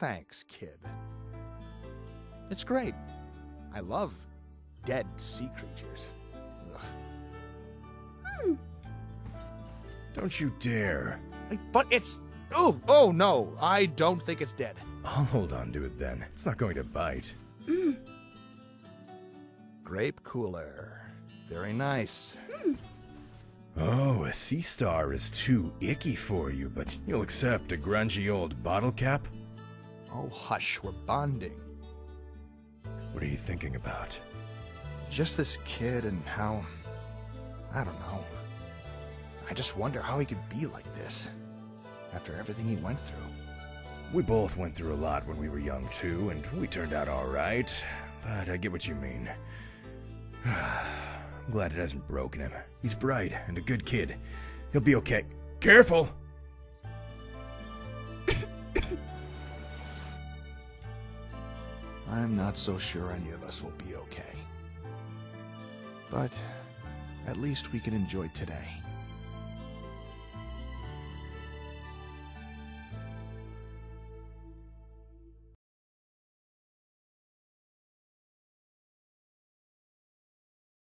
Thanks, kid. It's great. I love dead sea creatures. Ugh. Don't you dare. But it's... Oh no, I don't think it's dead. I'll hold on to it then. It's not going to bite. Grape cooler. Very nice. Oh, a sea star is too icky for you, but you'll accept a grungy old bottle cap? Oh, hush, we're bonding. What are you thinking about? Just this kid and how... I don't know. I just wonder how he could be like this, after everything he went through. We both went through a lot when we were young too, and we turned out alright. But I get what you mean. I'm glad it hasn't broken him. He's bright and a good kid. He'll be okay. Careful! I'm not so sure any of us will be okay. But at least we can enjoy today.